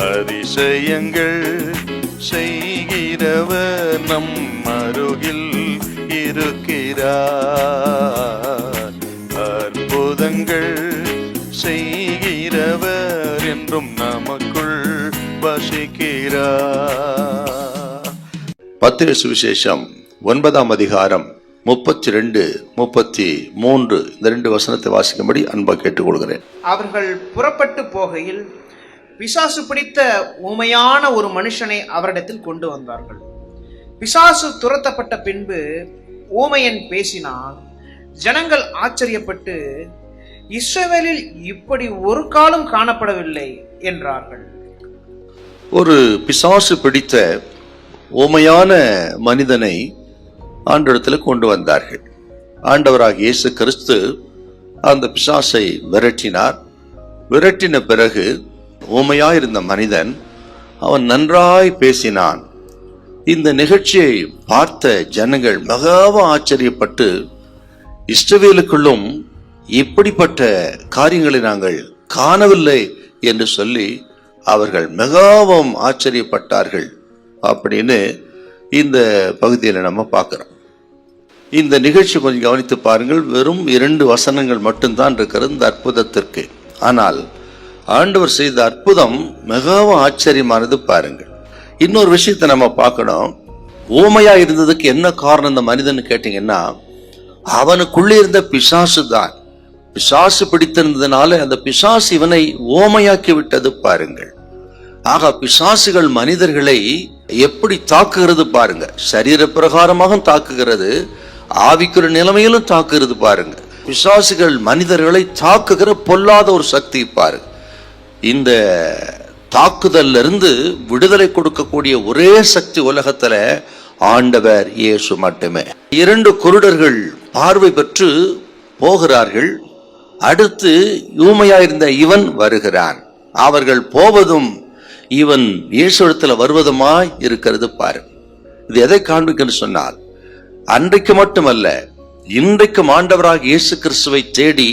அதிசயங்கள் செய்கிறவர் நம் அருகில் இருக்கிறார். அற்புதங்கள் செய்கிறவர் என்றும் நமக்குள் வசிக்கிறார். மத்தேயு சுவிசேஷம் 9ஆம் அதிகாரம் 32, 33 இந்த 2 வசனத்தை வாசிக்கும்படி அன்பா கேட்டுக்கொள்கிறேன். அவர்கள் புறப்பட்டு போகையில் பிசாசு பிடித்த ஊமையான ஒரு மனுஷனை அவரிடத்தில் கொண்டு வந்தார்கள். பிசாசு துரத்தப்பட்ட பின்பு ஊமையன் பேசினான். ஜனங்கள் ஆச்சரியப்பட்டு, இஸ்ரவேலில் இப்படி ஒரு காலம் காணப்படவில்லை என்றார்கள். ஒரு பிசாசு பிடித்த ஊமையான மனிதனை ஆண்டவரிடத்தில் கொண்டு வந்தார்கள். ஆண்டவராகிய இயேசு கிறிஸ்து அந்த பிசாசை விரட்டினார். விரட்டின பிறகு ஊமையாயிருந்த மனிதன் அவன் நன்றாய் பேசினான். இந்த நிகழ்ச்சியை பார்த்த ஜனங்கள் மிகவும் ஆச்சரியப்பட்டு, இஸ்ரவேலுக்குள்ளும் இப்படிப்பட்ட காரியங்களை நாங்கள் காணவில்லை என்று சொல்லி அவர்கள் மிகவும் ஆச்சரியப்பட்டார்கள் அப்படின்னு இந்த பகுதியில் நம்ம பார்க்கிறோம். இந்த நிகழ்ச்சி கொஞ்சம் கவனித்து பாருங்கள். வெறும் 2 வசனங்கள் மட்டும்தான் இருக்கிறது இந்த அற்புதத்திற்கு. ஆனால் ஆண்டவர் செய்த அற்புதம் மிகவும் ஆச்சரியமானது. பாருங்கள், இன்னொரு விஷயத்தை நம்ம பார்க்கணும். ஊமையா இருந்ததுக்கு என்ன காரணம் இந்த மனிதன் கேட்டீங்கன்னா, அவனுக்குள்ளே இருந்த பிசாசு தான். பிசாசு பிடித்திருந்ததுனால அந்த பிசாசு இவனை ஊமையாக்கி விட்டது. பாருங்கள், ஆக பிசாசுகள் மனிதர்களை எப்படி தாக்குகிறது பாருங்க. சரீர பிரகாரமாக தாக்குகிறது, ஆவிக்குற நிலைமையிலும் தாக்குகிறது. பாருங்க, பிசாசுகள் மனிதர்களை தாக்குகிற பொல்லாத ஒரு சக்தி. பாருங்க, இந்த தாக்குதல்ல இருந்து விடுதலை கொடுக்கக்கூடிய ஒரே சக்தி உலகத்துல ஆண்டவர் இயேசு மட்டுமே. 2 குருடர்கள் பார்வை பெற்று போகிறார்கள். அடுத்து ஊமையாயிருந்த இவன் வருகிறான். அவர்கள் போவதும் இவன் இயேசுவிடத்துல வருவதுமாய் இருக்கிறது. பாரு, இது எதை காண்பிக்குன்னு சொன்னால், அன்றைக்கு மட்டுமல்ல இன்றைக்கும் ஆண்டவராக இயேசு கிறிஸ்துவை தேடி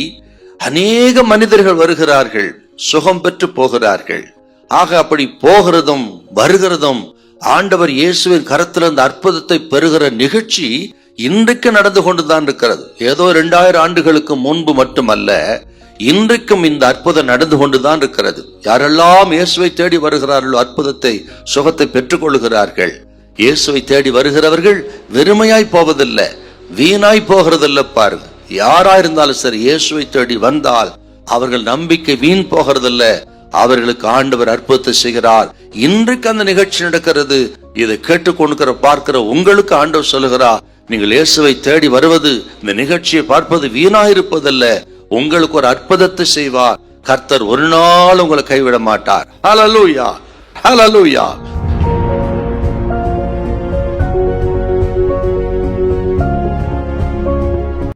அநேக மனிதர்கள் வருகிறார்கள், சுகம் பெற்று போகிறார்கள். ஆக அப்படி போகிறதும் வருகிறதும் ஆண்டவர் இயேசுவின் கரத்தில் அந்த அற்புதத்தை பெறுகிற நிகழ்ச்சி இன்றைக்கு நடந்து கொண்டுதான் இருக்கிறது. ஏதோ 2000 ஆண்டுகளுக்கு முன்பு மட்டுமல்ல, இன்றைக்கும் இந்த அற்புதம் நடந்து கொண்டுதான் இருக்கிறது. யாரெல்லாம் இயேசுவை தேடி வருகிறார்களோ அற்புதத்தை, சுகத்தை பெற்றுக் கொள்கிறார்கள். இயேசுவை தேடி வருகிறவர்கள் வெறுமையாய் போவதில்லை, வீணாய் போகிறதில்லை. பாருங்க, யாராயிருந்தாலும் சரி இயேசுவை தேடி வந்தால் அவர்கள் நம்பிக்கை வீண் போகிறதில்லை. அவர்களுக்கு ஆண்டவர் அற்புதத்தை செய்கிறார். இன்றைக்கு அந்த நிகழ்ச்சி நடக்கிறது. இதை கேட்டுக்கொண்டு பார்க்கிற உங்களுக்கு ஆண்டவர் சொல்லுகிறார், நீங்கள் இயேசுவை தேடி வருவது, இந்த நிகழ்ச்சியை பார்ப்பது வீணாயிருப்பதல்ல, உங்களுக்கு ஒரு அற்புதத்தை செய்வார். கர்த்தர் ஒரு நாள் உங்களை கைவிட மாட்டார். ஹல்லேலூயா, ஹல்லேலூயா.